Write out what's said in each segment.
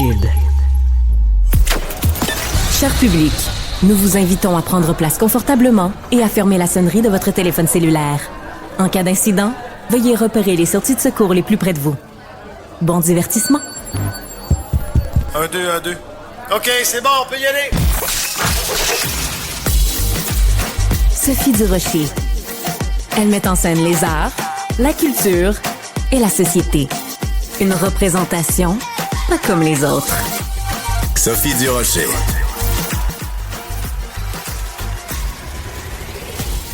Cube. Cher public, nous vous invitons à prendre place confortablement et à fermer la sonnerie de votre téléphone cellulaire. En cas d'incident, veuillez repérer les sorties de secours les plus près de vous. Bon divertissement. 1, 2, 1, 2. OK, c'est bon, on peut y aller. Sophie Durocher. Elle met en scène les arts, la culture et la société. Une représentation pas comme les autres. Sophie Durocher.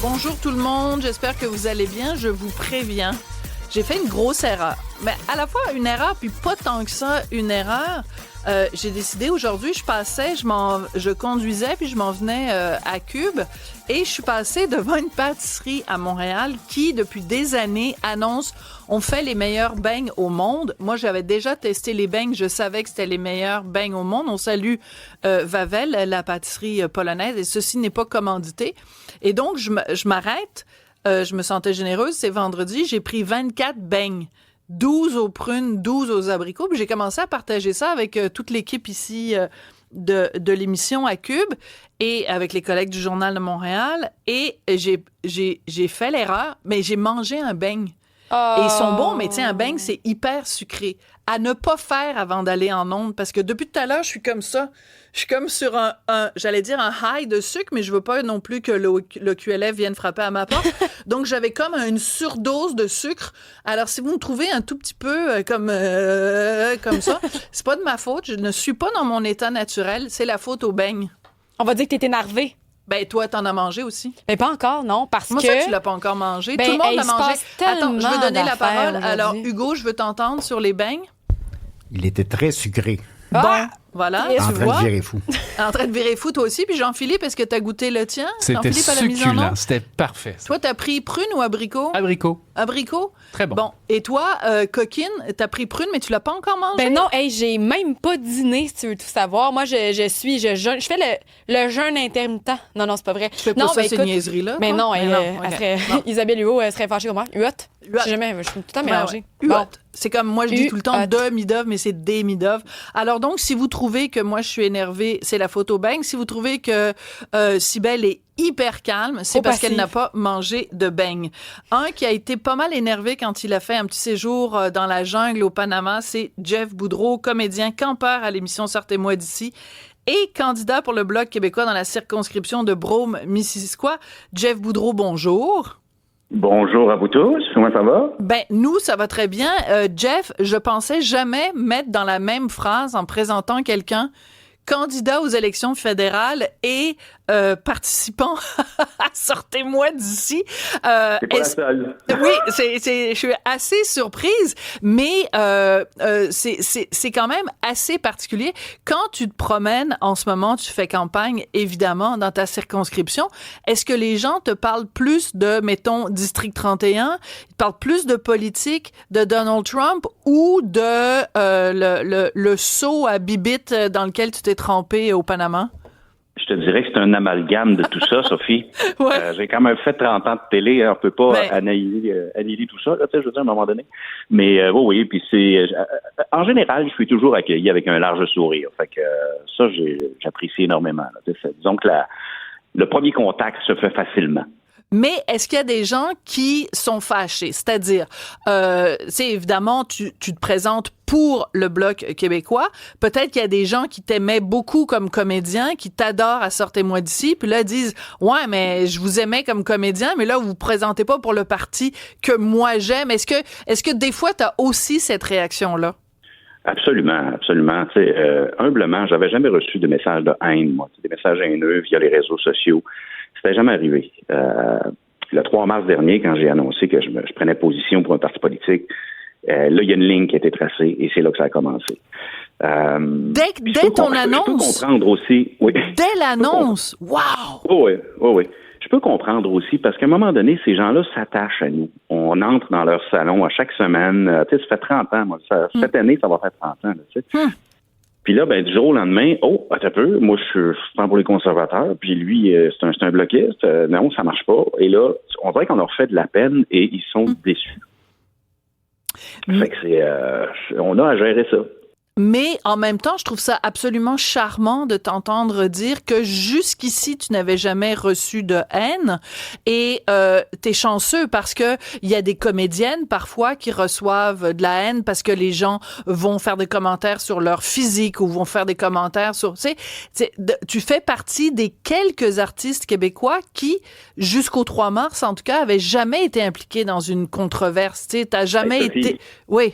Bonjour tout le monde, j'espère que vous allez bien. Je vous préviens, j'ai fait une grosse erreur. Mais à la fois une erreur, puis pas tant que ça, une erreur. J'ai décidé aujourd'hui, je conduisais, puis je m'en venais à Cube, et je suis passée devant une pâtisserie à Montréal qui, depuis des années, annonce « On fait les meilleurs beignes au monde ». Moi, j'avais déjà testé les beignes, je savais que c'était les meilleurs beignes au monde. On salue Vavel, la pâtisserie polonaise, et ceci n'est pas commandité. Et donc, je m'arrête, je me sentais généreuse, c'est vendredi, j'ai pris 24 beignes. 12 aux prunes, 12 aux abricots. Puis j'ai commencé à partager ça avec toute l'équipe ici de l'émission à Cube et avec les collègues du Journal de Montréal. Et j'ai fait l'erreur, mais j'ai mangé un beigne. Oh. Et ils sont bons, mais tu sais, un beigne, c'est hyper sucré. À ne pas faire avant d'aller en ondes, parce que depuis tout à l'heure, je suis comme ça. Je suis comme sur j'allais dire un high de sucre, mais je veux pas non plus que le QLF vienne frapper à ma porte. Donc, j'avais comme une surdose de sucre. Alors, si vous me trouvez un tout petit peu comme ça, c'est pas de ma faute. Je ne suis pas dans mon état naturel. C'est la faute au beigne. On va dire que t'es énervé. Ben, toi, t'en as mangé aussi? Mais pas encore, non, parce Moi, que... ça, tu l'as pas encore mangé. Ben, tout le monde l'a mangé. Attends, je veux donner la parole. aujourd'hui. Alors, Hugo, je veux t'entendre sur les beignes. Il était très sucré. Bon, voilà. En train de virer fou. En train de virer fou, toi aussi. Puis Jean-Philippe, est-ce que t'as goûté le tien? C'était succulent, c'était parfait. Toi, t'as pris prune ou abricot? Abricot. Abricot? Très bon. Bon, et toi, coquine, t'as pris prune, mais tu l'as pas encore mangé? Ben non, j'ai même pas dîné, si tu veux tout savoir. Moi, je jeûne. Je fais le jeûne intermittent. Non, c'est pas vrai. Tu fais pas ça, ces niaiseries-là? Mais non, elle serait... Isabelle Huot, elle serait fâchée comme moi. Huot? Je suis tout le temps mélangée. Huot. C'est comme moi, je dis tout le temps de Midov, mais c'est des Midov. Alors donc, si vous trouvez que moi, je suis énervée, c'est la faute au beigne. Si vous trouvez que Cybèle est hyper calme, c'est parce qu'elle n'a pas mangé de beigne. Un qui a été pas mal énervé quand il a fait un petit séjour dans la jungle au Panama, c'est Jeff Boudreau, comédien campeur à l'émission Sortez-moi d'ici et candidat pour le Bloc québécois dans la circonscription de Brome-Missisquoi. Jeff Boudreau, bonjour. Bonjour à vous tous, comment ça va? Ben, nous, ça va très bien. Jeff, je pensais jamais mettre dans la même phrase, en présentant quelqu'un, candidat aux élections fédérales et participant à Sortez-moi d'ici. C'est pas la seule. Oui, je suis assez surprise, mais c'est quand même assez particulier. Quand tu te promènes en ce moment, tu fais campagne, évidemment, dans ta circonscription, est-ce que les gens te parlent plus de, mettons, District 31, ils te parlent plus de politique, de Donald Trump ou de le seau à bibite dans lequel tu t'es trempé au Panama? Je te dirais que c'est un amalgame de tout ça, Sophie. Ouais. J'ai quand même fait 30 ans de télé, on peut pas analyser tout ça, là, je veux dire, à un moment donné. Mais oui, puis c'est... en général, je suis toujours accueilli avec un large sourire. Fait que ça, j'apprécie énormément. Là. Disons que le premier contact se fait facilement. Mais est-ce qu'il y a des gens qui sont fâchés? C'est-à-dire, évidemment, tu te présentes pour le Bloc québécois. Peut-être qu'il y a des gens qui t'aimaient beaucoup comme comédien, qui t'adorent à Sortez-moi d'ici, puis là, disent « Ouais, mais je vous aimais comme comédien, mais là, vous vous présentez pas pour le parti que moi j'aime. » Est-ce que des fois, tu as aussi cette réaction-là? Absolument, absolument. Humblement, j'avais jamais reçu de messages de haine, moi. Des messages haineux via les réseaux sociaux. C'était jamais arrivé. Le 3 mars dernier, quand j'ai annoncé que je prenais position pour un parti politique, là, il y a une ligne qui a été tracée et c'est là que ça a commencé. Dès ton annonce? Je peux comprendre aussi. Oui. Dès l'annonce? Wow! Oui. Je peux comprendre aussi parce qu'à un moment donné, ces gens-là s'attachent à nous. On entre dans leur salon à chaque semaine. Tu sais, ça fait 30 ans, moi. Cette année, ça va faire 30 ans. Tu sais. Puis là, ben, du jour au lendemain, attends un peu, moi, je prends pour les conservateurs, puis lui, c'est un bloquiste. Non, ça marche pas. Et là, on dirait qu'on leur fait de la peine et ils sont déçus. Fait que on a à gérer ça. Mais en même temps, je trouve ça absolument charmant de t'entendre dire que jusqu'ici, tu n'avais jamais reçu de haine et t'es chanceux parce que il y a des comédiennes parfois qui reçoivent de la haine parce que les gens vont faire des commentaires sur leur physique ou vont faire des commentaires sur... Tu fais partie des quelques artistes québécois qui, jusqu'au 3 mars en tout cas, avaient jamais été impliqués dans une controverse. Tu sais, t'as jamais été... Oui.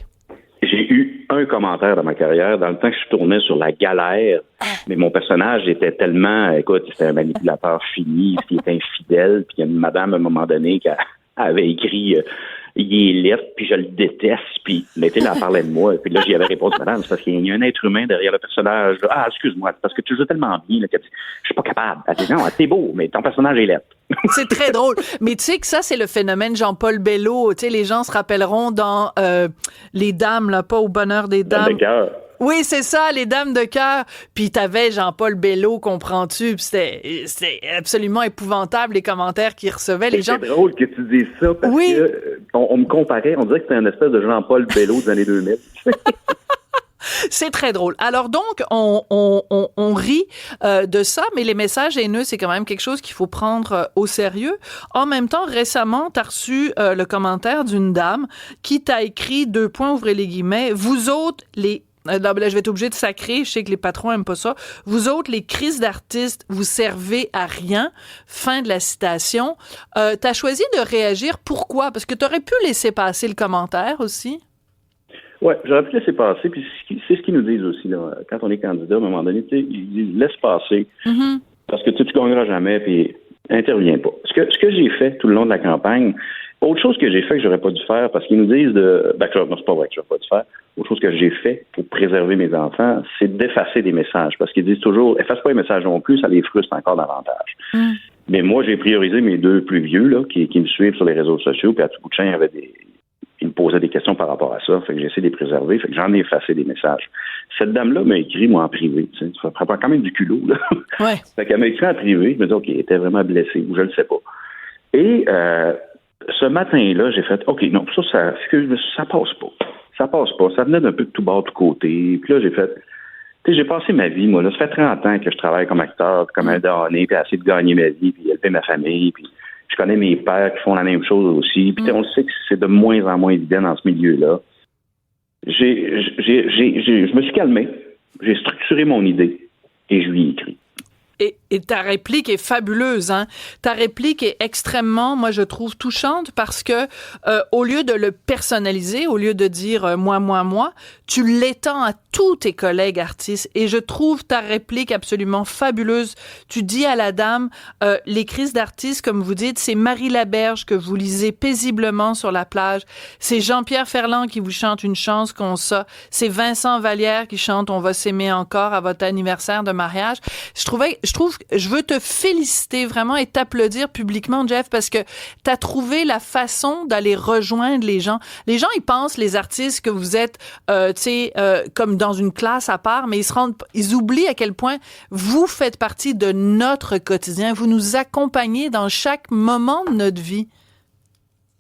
J'ai eu un commentaire dans ma carrière, dans le temps que je tournais sur La Galère, mais mon personnage était tellement, écoute, c'était un manipulateur fini, qui était infidèle, puis il y a une madame, à un moment donné, qui avait écrit il est laid, puis je le déteste, puis là, elle parlait de moi, puis là, j'y avais répondu, madame, c'est parce qu'il y a un être humain derrière le personnage. Ah, excuse-moi, c'est parce que tu joues tellement bien, là, que je suis pas capable. Elle dit, non, t'es beau, mais ton personnage est laid. C'est très drôle. Mais tu sais que ça, c'est le phénomène Jean-Paul Bello. Tu sais, les gens se rappelleront dans Les Dames, là, pas au bonheur des dames. De cœur. Oui, c'est ça, Les Dames de cœur. Puis t'avais Jean-Paul Bello, comprends-tu? Puis c'était absolument épouvantable, les commentaires qu'il recevait. Les gens... C'est drôle que tu dises ça, parce que on me comparait, on dirait que c'était un espèce de Jean-Paul Bello des années 2000. C'est très drôle. Alors donc, on rit de ça, mais les messages haineux, c'est quand même quelque chose qu'il faut prendre au sérieux. En même temps, récemment, tu as reçu le commentaire d'une dame qui t'a écrit, ouvrez les guillemets, vous autres, les... Là, je vais être obligée de sacrer, je sais que les patrons aiment pas ça. Vous autres, les crises d'artistes, vous servez à rien. Fin de la citation. T'as choisi de réagir. Pourquoi? Parce que t'aurais pu laisser passer le commentaire aussi. Oui, j'aurais pu laisser passer, puis c'est ce qu'ils nous disent aussi, là, quand on est candidat, à un moment donné, ils disent laisse passer, parce que tu gagneras jamais, puis interviens pas. Ce que j'ai fait tout le long de la campagne, autre chose que j'ai fait que j'aurais pas dû faire, parce qu'ils nous disent non, c'est pas vrai que j'aurais pas dû faire. Autre chose que j'ai fait pour préserver mes enfants, c'est d'effacer des messages, parce qu'ils disent toujours, efface pas les messages non plus, ça les frustre encore davantage. Mais moi, j'ai priorisé mes deux plus vieux, là, qui me suivent sur les réseaux sociaux, puis à tout bout de champ, ils me posaient des questions par rapport à ça. Fait que j'ai essayé de les préserver. Fait que j'en ai effacé des messages. Cette dame-là m'a écrit, moi, en privé. Tu sais, ça prend quand même du culot, là. Ouais. Fait qu'elle m'a écrit en privé. Je me dis, OK, elle était vraiment blessée, ou je le sais pas. Et ce matin-là, j'ai fait, OK, non, ça passe pas. Ça passe pas. Ça venait d'un peu de tout bord, de tout côté. Puis là, j'ai fait, tu sais, j'ai passé ma vie, moi, là. Ça fait 30 ans que je travaille comme acteur, comme un donné, puis essayer de gagner ma vie, puis élever ma famille, puis je connais mes pères qui font la même chose aussi. Puis on sait que c'est de moins en moins évident dans ce milieu-là. Je me suis calmé. J'ai structuré mon idée et je lui ai écrit. Et ta réplique est fabuleuse, hein. Ta réplique est extrêmement, moi je trouve, touchante parce que au lieu de le personnaliser, au lieu de dire moi, tu l'étends à tous tes collègues artistes. Et je trouve ta réplique absolument fabuleuse. Tu dis à la dame, les crises d'artistes, comme vous dites, c'est Marie Laberge que vous lisez paisiblement sur la plage. C'est Jean-Pierre Ferland qui vous chante une chance qu'on ça. C'est Vincent Vallière qui chante On va s'aimer encore à votre anniversaire de mariage. Je veux te féliciter vraiment et t'applaudir publiquement, Jeff, parce que t'as trouvé la façon d'aller rejoindre les gens. Les gens, ils pensent, les artistes, que vous êtes, comme dans une classe à part, mais ils oublient à quel point vous faites partie de notre quotidien. Vous nous accompagnez dans chaque moment de notre vie.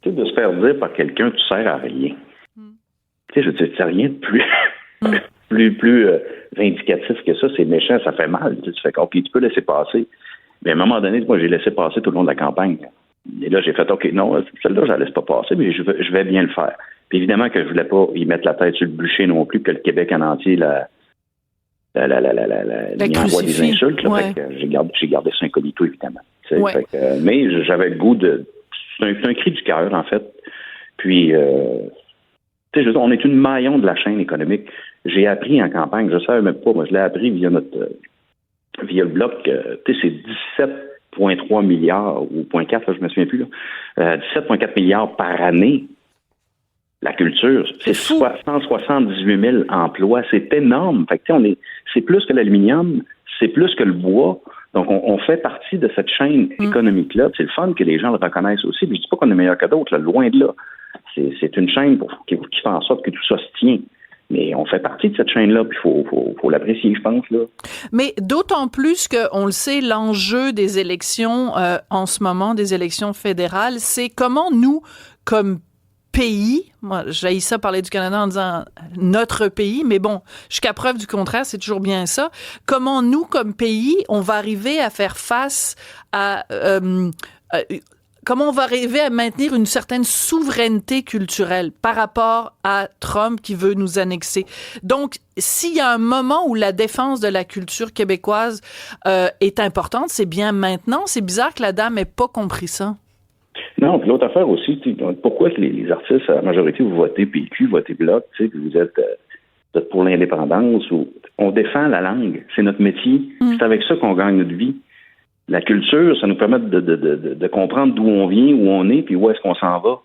Tu sais, de se faire dire par quelqu'un, tu sers à rien. Tu sais, je veux dire, c'est rien de plus vindicatif que ça, c'est méchant, ça fait mal. Tu fais OK, tu peux laisser passer. Mais à un moment donné, moi, j'ai laissé passer tout le long de la campagne. Et là, j'ai fait OK, non, celle-là, je la laisse pas passer, mais je vais bien le faire. Puis évidemment que je voulais pas y mettre la tête sur le bûcher non plus, que le Québec en entier lui envoie des insultes. Là, fait que j'ai gardé ça incognito, évidemment. Ouais. Fait que, mais j'avais le goût de... C'est un cri du cœur, en fait. Puis... tu sais, on est une maillon de la chaîne économique. J'ai appris en campagne, je ne savais même pas, moi je l'ai appris via le bloc, tu sais, c'est 17,3 milliards, ou 0,4, là, je me souviens plus, là, 17,4 milliards par année, la culture. C'est 178 000 emplois, c'est énorme. Fait que, c'est plus que l'aluminium, c'est plus que le bois. Donc, on fait partie de cette chaîne économique-là. C'est le fun que les gens le reconnaissent aussi. Puis je dis pas qu'on est meilleur que d'autres, là, loin de là. C'est une chaîne qui fait en sorte que tout ça se tient. Mais on fait partie de cette chaîne-là, puis il faut l'apprécier, je pense, là. Mais d'autant plus qu'on le sait, l'enjeu des élections en ce moment, des élections fédérales, c'est comment nous, comme pays, moi, j'haïs ça parler du Canada en disant notre pays, mais bon, jusqu'à preuve du contraire, c'est toujours bien ça. Comment nous, comme pays, on va arriver à faire face à comment on va arriver à maintenir une certaine souveraineté culturelle par rapport à Trump qui veut nous annexer. Donc, s'il y a un moment où la défense de la culture québécoise est importante, c'est bien maintenant. C'est bizarre que la dame n'ait pas compris ça. Non, puis l'autre affaire aussi, pourquoi que les artistes, à la majorité, vous votez PQ, votez Bloc, puis vous êtes pour l'indépendance, ou on défend la langue, c'est notre métier, c'est avec ça qu'on gagne notre vie. La culture, ça nous permet de comprendre d'où on vient, où on est, puis où est-ce qu'on s'en va.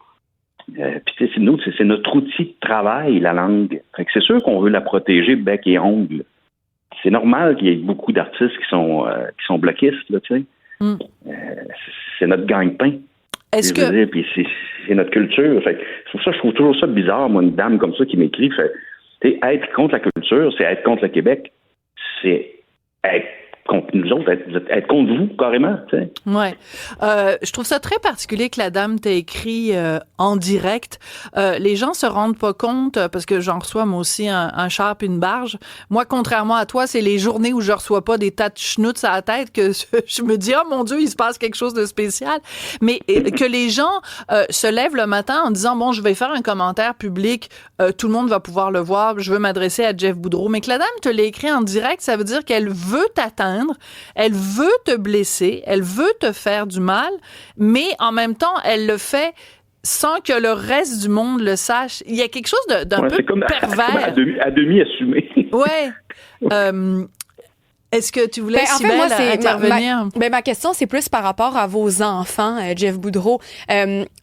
Puis c'est notre outil de travail, la langue. Fait que c'est sûr qu'on veut la protéger bec et ongle. C'est normal qu'il y ait beaucoup d'artistes qui sont bloquistes, là, tu sais. C'est notre gagne-pain. Est-ce que... Puis c'est notre culture. Fait que c'est pour ça que je trouve toujours ça bizarre, moi, une dame comme ça qui m'écrit. Fait, être contre la culture, c'est être contre le Québec. C'est être contre nous autres, être contre vous, carrément. Tu sais. Ouais. Je trouve ça très particulier que la dame t'a écrit en direct. Les gens se rendent pas compte, parce que j'en reçois moi aussi un char puis une barge. Moi, contrairement à toi, c'est les journées où je reçois pas des tas de schnutz à la tête que je me dis, oh mon Dieu, il se passe quelque chose de spécial. Mais que les gens se lèvent le matin en disant, bon, je vais faire un commentaire public, tout le monde va pouvoir le voir, je veux m'adresser à Jeff Boudreau. Mais que la dame te l'ait écrit en direct, ça veut dire qu'elle veut t'atteindre. Elle veut te blesser, elle veut te faire du mal, mais en même temps, elle le fait sans que le reste du monde le sache. Il y a quelque chose d'un peu pervers. À demi assumé. Ouais. Est-ce que tu voulais, Cybèle, intervenir? Ma question, c'est plus par rapport à vos enfants, Jeff Boudreau.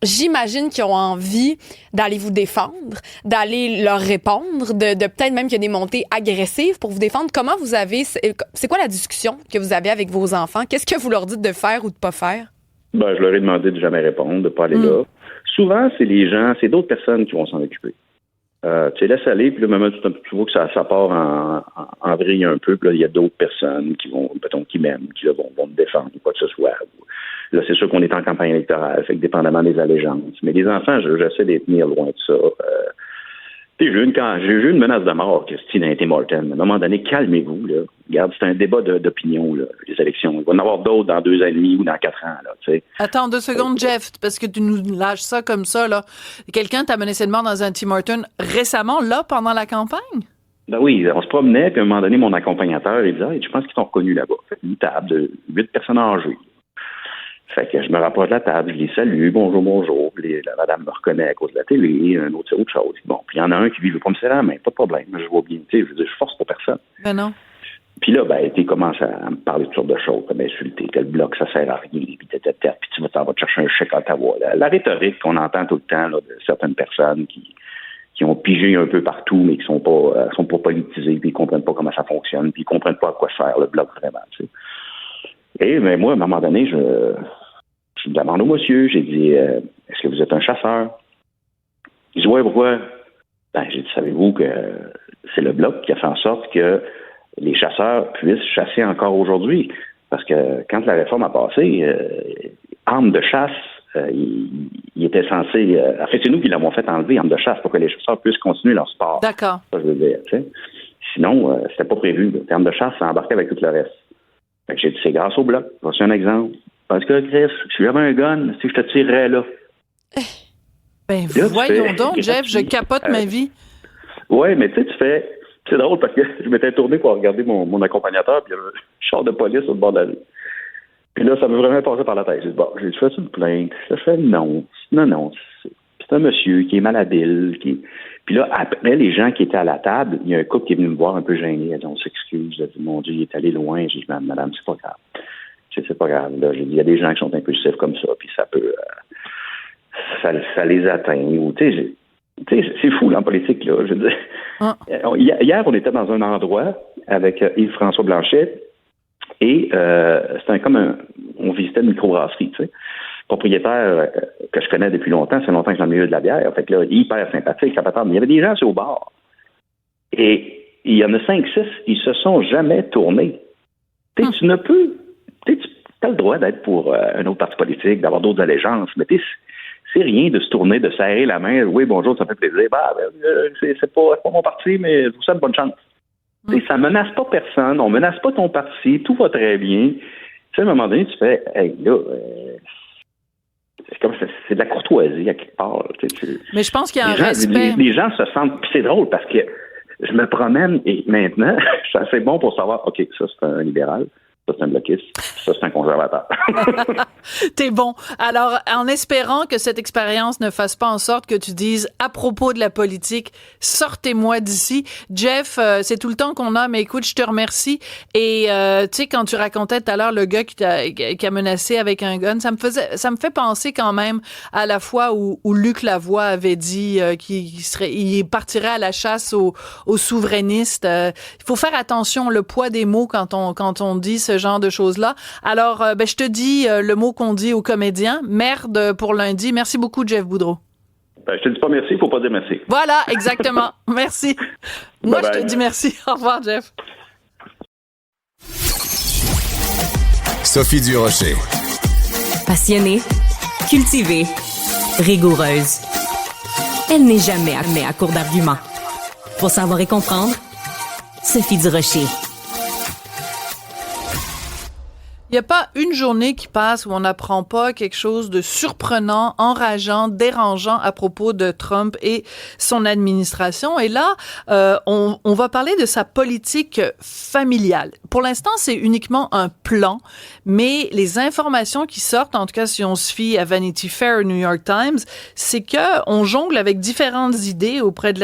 J'imagine qu'ils ont envie d'aller vous défendre, d'aller leur répondre, de peut-être même qu'il y a des montées agressives pour vous défendre. Comment vous avez... C'est quoi la discussion que vous avez avec vos enfants? Qu'est-ce que vous leur dites de faire ou de pas faire? Je leur ai demandé de jamais répondre, de pas aller là. Souvent, c'est d'autres personnes qui vont s'en occuper. Tu laisses aller, puis le moment tu vois que ça part en vrille un peu, puis là, il y a d'autres personnes qui m'aiment, qui là, vont me défendre, ou quoi que ce soit. Là, c'est sûr qu'on est en campagne électorale, fait que dépendamment des allégeances. Mais les enfants, j'essaie d'être tenir loin de ça. J'ai eu une menace de mort, Christine a été mortelle. À un moment donné, calmez-vous, là. Regarde, c'est un débat d'opinion, là, les élections. Il va y en avoir d'autres dans 2 ans et demi ou dans 4 ans, là, tu sais. Attends 2 secondes, Jeff, parce que tu nous lâches ça comme ça, là. Quelqu'un t'a menacé de mort dans un Tim Hortons récemment, là, pendant la campagne? Ben oui, on se promenait, puis à un moment donné, mon accompagnateur, il disait, je pense qu'ils sont reconnus là-bas. Fait une table de 8 personnes âgées. Fait que je me rapproche de la table, je les salue, bonjour. La madame me reconnaît à cause de la télé, un autre, c'est autre chose. Bon, puis il y en a un qui veut pas me serrer la main, pas de problème, je vois bien, tu sais, je force pour personne. Ben non. Puis là, il commence à me parler de toutes sortes de choses, comme insulter, que le bloc, ça sert à rien, puis tu vas te chercher un chèque à Ottawa. La rhétorique qu'on entend tout le temps là, de certaines personnes qui ont pigé un peu partout, mais qui sont pas politisées, puis ils comprennent pas comment ça fonctionne, puis ils comprennent pas à quoi sert le bloc vraiment, tu sais. Et mais moi, à un moment donné, je me demande au monsieur, j'ai dit, est-ce que vous êtes un chasseur? Il dit, ouais, pourquoi? J'ai dit, savez-vous que c'est le Bloc qui a fait en sorte que les chasseurs puissent chasser encore aujourd'hui? Parce que quand la réforme a passé, armes de chasse, il était censé... en fait, c'est nous qui l'avons fait enlever, armes de chasse, pour que les chasseurs puissent continuer leur sport. D'accord. Ça, je veux dire, tu sais. Sinon, c'était pas prévu. Les armes de chasse, ça embarquait avec tout le reste. Fait que j'ai dit, c'est grâce au Bloc. Voici un exemple. Parce que, Chris, si j'avais un gun, si je te tirerais là. Ben, là, voyons donc, Jeff, je capote ma vie. Oui, mais tu sais, c'est drôle parce que je m'étais tourné pour regarder mon accompagnateur, puis il y avait un char de police au bord de la rue. Puis là, ça m'a vraiment passé par la tête. J'ai dit, j'ai fait une plainte. Je fais non. Non, c'est un monsieur qui est malhabile. Puis là, après, les gens qui étaient à la table, il y a un couple qui est venu me voir un peu gêné. Il a dit, on s'excuse. J'ai dit, mon Dieu, il est allé loin. J'ai dit, madame, c'est pas grave. C'est pas grave. Là, j'ai dit, il y a des gens qui sont impulsifs comme ça, puis ça peut... ça les atteint. Ou, tu sais, c'est fou, en politique, là. Je veux dire. Hier, on était dans un endroit avec Yves-François Blanchet, et c'était on visitait une microbrasserie, tu sais. Propriétaire que je connais depuis longtemps, c'est longtemps que j'en ai eu de la bière. Fait que là, hyper sympathique, capable. Il y avait des gens sur au bar. Et il y en a 5-6, ils se sont jamais tournés. Tu sais, tu ne peux... Tu as le droit d'être pour un autre parti politique, d'avoir d'autres allégeances, mais c'est rien de se tourner, de serrer la main. Oui, bonjour, ça fait plaisir. C'est pas mon parti, mais je vous souhaite bonne chance. Ça menace pas personne, on menace pas ton parti, tout va très bien. Tu sais, à un moment donné, tu fais, hey, là, c'est de la courtoisie à quelque part. Mais je pense qu'il y a un respect. Les gens se sentent, puis c'est drôle parce que je me promène et maintenant, c'est assez bon pour savoir, OK, ça c'est un libéral. Ça, c'est un bloquiste. Ça, c'est un conservateur. T'es bon. Alors, en espérant que cette expérience ne fasse pas en sorte que tu dises, à propos de la politique, sortez-moi d'ici. Jeff, c'est tout le temps qu'on a, mais écoute, je te remercie. Et, tu sais, quand tu racontais tout à l'heure le gars qui a menacé avec un gun, ça me fait penser quand même à la fois où Luc Lavoie avait dit qu'il partirait à la chasse aux souverainistes. Il faut faire attention, le poids des mots quand on dit ce genre de choses-là. Alors, je te dis le mot qu'on dit aux comédiens. Merde pour lundi. Merci beaucoup, Jeff Boudreau. Je te dis pas merci, il faut pas dire merci. Voilà, exactement. Merci. Moi, je te dis merci. Au revoir, Jeff. Sophie Durocher. Passionnée, cultivée, rigoureuse. Elle n'est jamais à court d'arguments. Pour savoir et comprendre, Sophie Durocher. Il n'y a pas une journée qui passe où on n'apprend pas quelque chose de surprenant, enrageant, dérangeant à propos de Trump et son administration. Et là, on va parler de sa politique familiale. Pour l'instant, c'est uniquement un plan, mais les informations qui sortent, en tout cas si on se fie à Vanity Fair ou New York Times, c'est que on jongle avec différentes idées auprès de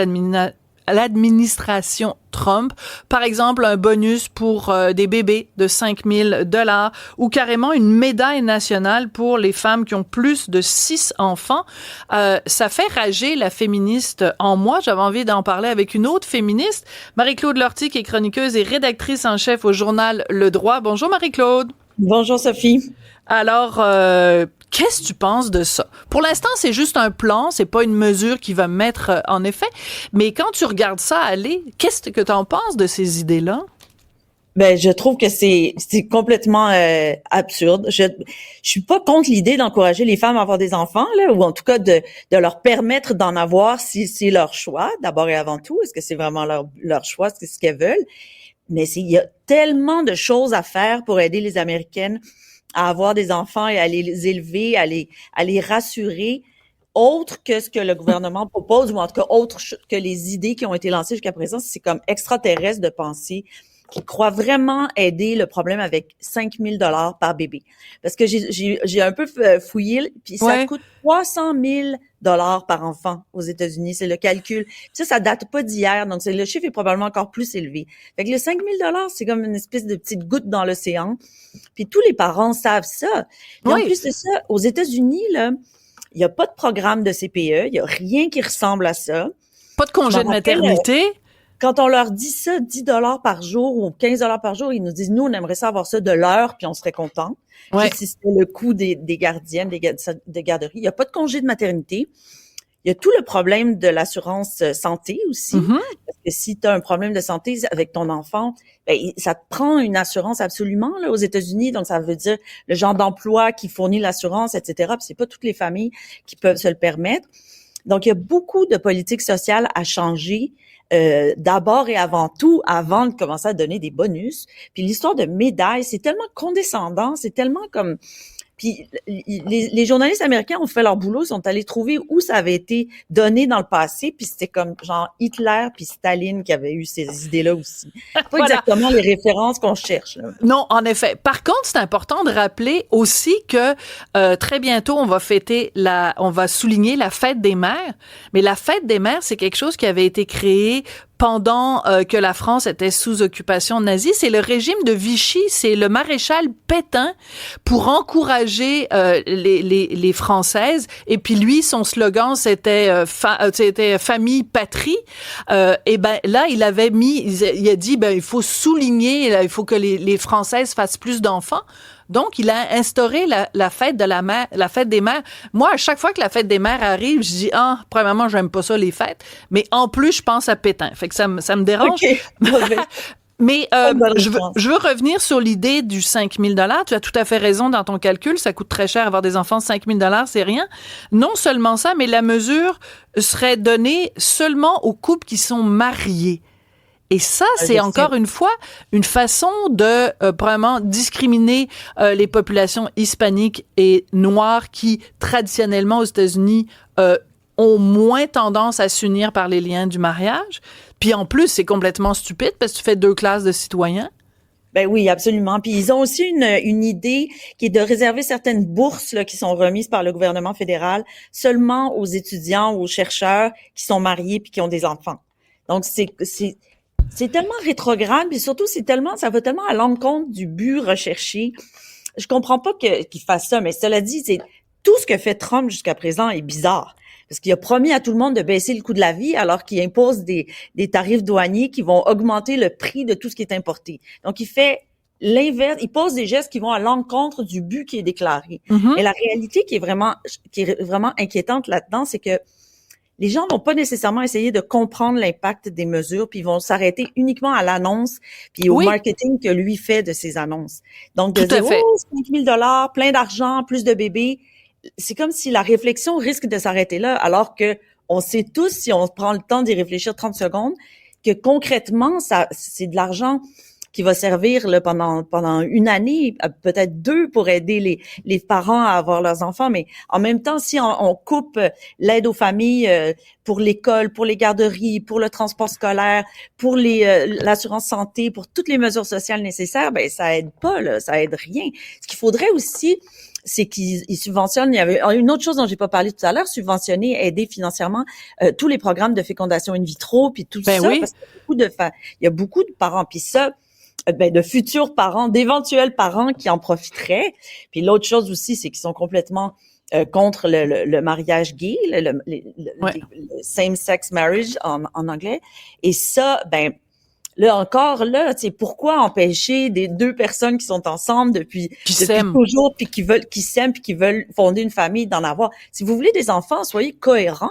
l'administration Trump. Par exemple, un bonus pour des bébés de $5,000 ou carrément une médaille nationale pour les femmes qui ont plus de 6 enfants. Ça fait rager la féministe en moi. J'avais envie d'en parler avec une autre féministe, Marie-Claude Lortie, qui est chroniqueuse et rédactrice en chef au journal Le Droit. Bonjour Marie-Claude. Bonjour Sophie. Alors, qu'est-ce que tu penses de ça? Pour l'instant, c'est juste un plan, c'est pas une mesure qui va mettre en effet, mais quand tu regardes ça aller, qu'est-ce que tu en penses de ces idées-là? Ben, je trouve que c'est complètement absurde. Je suis pas contre l'idée d'encourager les femmes à avoir des enfants, là, ou en tout cas de leur permettre d'en avoir si c'est leur choix, d'abord et avant tout. Est-ce que c'est vraiment leur choix, c'est ce qu'elles veulent? Mais il y a tellement de choses à faire pour aider les Américaines à avoir des enfants et à les élever, à les rassurer, autre que ce que le gouvernement propose, ou en tout cas autre que les idées qui ont été lancées jusqu'à présent. C'est comme extraterrestre de penser qu'ils croient vraiment aider le problème avec $5,000 par bébé. Parce que j'ai un peu fouillé, puis ça coûte $300,000 par enfant aux États-Unis. C'est le calcul. Ça date pas d'hier, donc le chiffre est probablement encore plus élevé. Fait que le $5,000, c'est comme une espèce de petite goutte dans l'océan. Puis tous les parents savent ça. Et en plus de ça, aux États-Unis, là, il y a pas de programme de CPE, il y a rien qui ressemble à ça. Pas de congé de maternité. Quand on leur dit ça, $10 par jour ou $15 par jour, ils nous disent, nous, on aimerait ça avoir ça de l'heure, puis on serait content. Ouais. Si c'était le coût des gardiennes, de garderie. Il n'y a pas de congé de maternité. Il y a tout le problème de l'assurance santé aussi. Mm-hmm. Parce que si tu as un problème de santé avec ton enfant, ben, ça te prend une assurance absolument là aux États-Unis. Donc, ça veut dire le genre d'emploi qui fournit l'assurance, etc. Puis c'est pas toutes les familles qui peuvent se le permettre. Donc, il y a beaucoup de politiques sociales à changer. D'abord et avant tout, avant de commencer à donner des bonus. Puis l'histoire de médailles, c'est tellement condescendant, c'est tellement comme... Puis les journalistes américains ont fait leur boulot, ils sont allés trouver où ça avait été donné dans le passé, puis c'était comme genre Hitler puis Staline qui avaient eu ces idées-là aussi. Pas exactement les références qu'on cherche. Là. Non, en effet. Par contre, c'est important de rappeler aussi que très bientôt, on va souligner la fête des mères. Mais la fête des mères, c'est quelque chose qui avait été créé pendant que la France était sous occupation nazie. C'est le régime de Vichy, c'est le maréchal Pétain pour encourager les Françaises. Et puis lui, son slogan, c'était famille, patrie. Et ben là, il a dit, il faut souligner, il faut que les Françaises fassent plus d'enfants. Donc, il a instauré la fête de la fête des mères. Moi, à chaque fois que la fête des mères arrive, je dis, premièrement, j'aime pas ça, les fêtes. Mais en plus, je pense à Pétain. Fait que ça me dérange. Okay. Mais je veux revenir sur l'idée du 5 000 $. Tu as tout à fait raison dans ton calcul. Ça coûte très cher avoir des enfants. 5 000 $, c'est rien. Non seulement ça, mais la mesure serait donnée seulement aux couples qui sont mariés. Et ça, c'est encore une fois une façon de vraiment discriminer les populations hispaniques et noires qui, traditionnellement aux États-Unis, ont moins tendance à s'unir par les liens du mariage. Puis en plus, c'est complètement stupide parce que tu fais 2 classes de citoyens. Ben oui, absolument. Puis ils ont aussi une idée qui est de réserver certaines bourses là, qui sont remises par le gouvernement fédéral seulement aux étudiants ou aux chercheurs qui sont mariés puis qui ont des enfants. Donc c'est tellement rétrograde, puis surtout ça va tellement à l'encontre du but recherché. Je comprends pas qu'il fasse ça, mais cela dit, c'est tout ce que fait Trump jusqu'à présent est bizarre. Parce qu'il a promis à tout le monde de baisser le coût de la vie alors qu'il impose des tarifs douaniers qui vont augmenter le prix de tout ce qui est importé. Donc, il fait l'inverse. Il pose des gestes qui vont à l'encontre du but qui est déclaré. Et la réalité qui est vraiment inquiétante là-dedans, c'est que les gens vont pas nécessairement essayer de comprendre l'impact des mesures, puis ils vont s'arrêter uniquement à l'annonce puis au marketing que lui fait de ses annonces. Donc, de dire, 5 000 $, plein d'argent, plus de bébés, c'est comme si la réflexion risque de s'arrêter là, alors que on sait tous, si on prend le temps d'y réfléchir 30 secondes, que concrètement, c'est de l'argent qui va servir là, pendant une année, peut-être 2 pour aider les parents à avoir leurs enfants. Mais en même temps, si on coupe l'aide aux familles pour l'école, pour les garderies, pour le transport scolaire, pour l'assurance santé, pour toutes les mesures sociales nécessaires, ben ça aide pas, là, ça aide rien. Ce qu'il faudrait aussi, c'est qu'ils subventionnent. Il y avait une autre chose dont j'ai pas parlé tout à l'heure, subventionner, aider financièrement tous les programmes de fécondation in vitro, puis tout ça, parce qu'il y a beaucoup de parents, puis ça, de futurs parents, d'éventuels parents qui en profiteraient. Puis l'autre chose aussi, c'est qu'ils sont complètement contre le mariage gay, le same-sex marriage en anglais. Et ça, c'est pourquoi empêcher des 2 personnes qui sont ensemble depuis toujours, puis qui s'aiment, puis qui veulent fonder une famille, d'en avoir. Si vous voulez des enfants, soyez cohérents.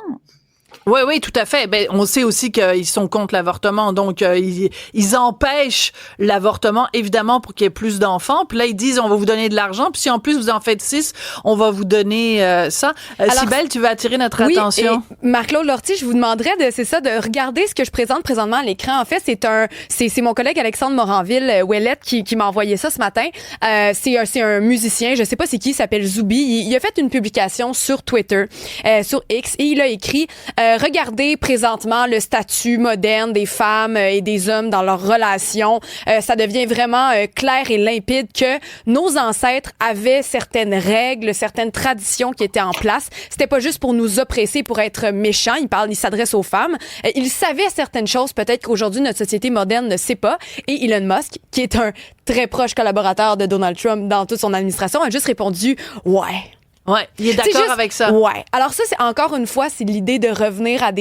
Oui, tout à fait. Ben, on sait aussi qu'ils sont contre l'avortement, donc ils empêchent l'avortement, évidemment, pour qu'il y ait plus d'enfants. Puis là, ils disent, on va vous donner de l'argent, puis si en plus vous en faites 6, on va vous donner ça. Cybèle, tu veux attirer notre attention? Et Marc-Claude Lortie, je vous demanderais de regarder ce que je présente présentement à l'écran. En fait, c'est mon collègue Alexandre Moranville-Ouellette qui m'a envoyé ça ce matin. C'est un musicien, je sais pas c'est qui, il s'appelle Zoubi. Il a fait une publication sur Twitter, sur X, et il a écrit regardez présentement le statut moderne des femmes et des hommes dans leurs relations. Ça devient vraiment clair et limpide que nos ancêtres avaient certaines règles, certaines traditions qui étaient en place. C'était pas juste pour nous oppresser, pour être méchants. Il s'adresse aux femmes. Ils savaient certaines choses, peut-être qu'aujourd'hui notre société moderne ne sait pas. Et Elon Musk, qui est un très proche collaborateur de Donald Trump dans toute son administration, a juste répondu « ouais ». Ouais, il est d'accord avec ça. Ouais. Alors ça, c'est encore une fois, c'est l'idée de revenir à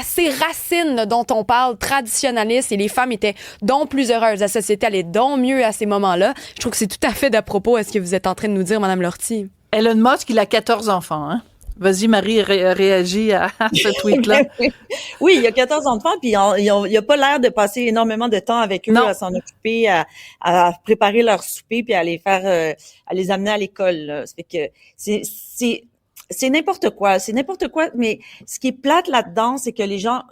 ces racines dont on parle traditionnalistes, et les femmes étaient donc plus heureuses, la société allait donc mieux à ces moments-là. Je trouve que c'est tout à fait d'à propos à ce que vous êtes en train de nous dire, Madame Lortie. Elon Musk, il a 14 enfants, hein? Vas-y, Marie, réagis à ce tweet-là. Oui, il y a 14 enfants, puis il a pas l'air de passer énormément de temps avec eux, à s'en occuper, à préparer leur souper, puis à les amener à l'école, là. Ça fait que c'est n'importe quoi, mais ce qui est plate là-dedans, c'est que les gens,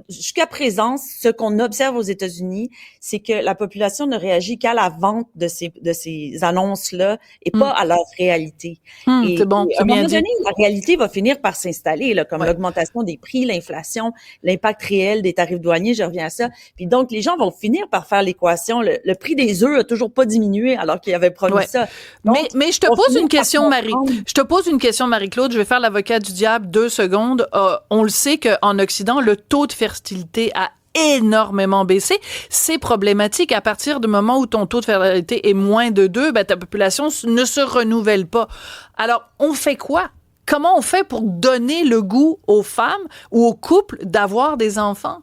jusqu'à présent, ce qu'on observe aux États-Unis, c'est que la population ne réagit qu'à la vente de ces annonces-là et pas à leur réalité. C'est bon, à un moment donné, la réalité va finir par s'installer, là, comme l'augmentation des prix, l'inflation, l'impact réel des tarifs douaniers, je reviens à ça. Puis donc, les gens vont finir par faire l'équation. Le prix des œufs a toujours pas diminué alors qu'ils avaient promis ça. Donc, mais je te pose une question, Marie. Je te pose une question, Marie-Claude. Je vais faire l'avocat du diable 2 secondes. On le sait qu'en Occident, le taux de fertilité a énormément baissé. C'est problématique. À partir du moment où ton taux de fertilité est moins de 2, ta population ne se renouvelle pas. Alors, on fait quoi? Comment on fait pour donner le goût aux femmes ou aux couples d'avoir des enfants?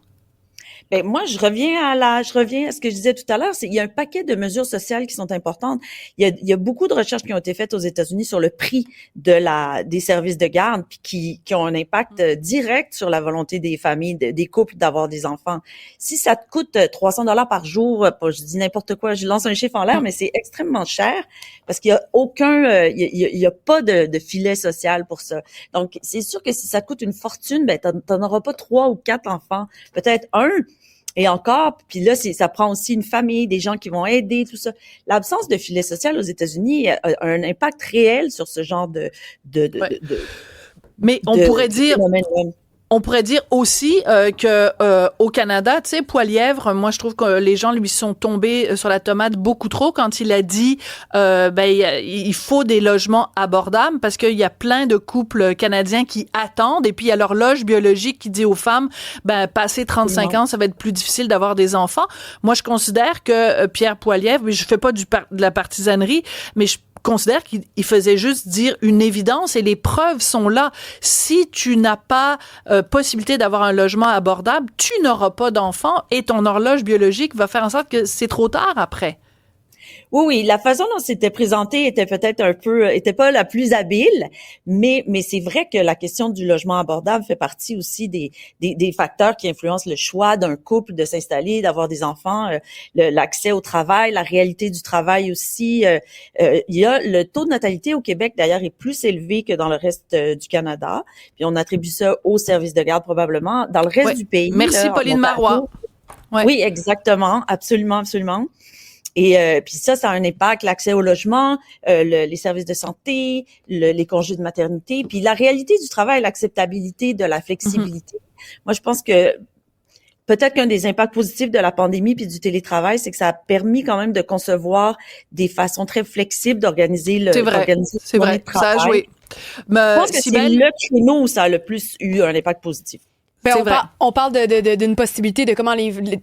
Ben moi, je reviens à ce que je disais tout à l'heure. Il y a un paquet de mesures sociales qui sont importantes. Il y a beaucoup de recherches qui ont été faites aux États-Unis sur le prix des services de garde, puis qui ont un impact direct sur la volonté des familles, des couples d'avoir des enfants. Si ça te coûte $300 par jour, je dis n'importe quoi, je lance un chiffre en l'air, mais c'est extrêmement cher parce qu'il y a il y a pas de filet social pour ça. Donc, c'est sûr que si ça te coûte une fortune, ben t'en auras pas 3 ou 4 enfants, peut-être un. Et encore, puis là, ça prend aussi une famille, des gens qui vont aider, tout ça. L'absence de filet social aux États-Unis a un impact réel sur ce genre Mais on pourrait dire... On pourrait dire aussi que au Canada, tu sais, Poilievre, moi je trouve que les gens lui sont tombés sur la tomate beaucoup trop quand il a dit il faut des logements abordables parce qu'il y a plein de couples canadiens qui attendent et puis il y a l'horloge biologique qui dit aux femmes passé 35 ans, ça va être plus difficile d'avoir des enfants. Moi je considère que Pierre Poilievre, je fais pas de la partisanerie, mais je considère qu'il faisait juste dire une évidence et les preuves sont là. Si tu n'as pas possibilité d'avoir un logement abordable, tu n'auras pas d'enfant et ton horloge biologique va faire en sorte que c'est trop tard après. Oui, la façon dont c'était présenté était peut-être était pas la plus habile, mais c'est vrai que la question du logement abordable fait partie aussi des facteurs qui influencent le choix d'un couple de s'installer, d'avoir des enfants, l'accès au travail, la réalité du travail aussi. Il y a le taux de natalité au Québec d'ailleurs est plus élevé que dans le reste du Canada, puis on attribue ça aux services de garde probablement. Dans le reste du pays. Merci Pauline Marois. Oui, exactement, absolument. Et puis ça a un impact, l'accès au logement, les services de santé, les congés de maternité, puis la réalité du travail, l'acceptabilité de la flexibilité. Moi, je pense que peut-être qu'un des impacts positifs de la pandémie puis du télétravail, c'est que ça a permis quand même de concevoir des façons très flexibles d'organiser le travail. C'est vrai, ça a joué. Je pense que c'est le créneau où ça a le plus eu un impact positif. On parle d'une possibilité de comment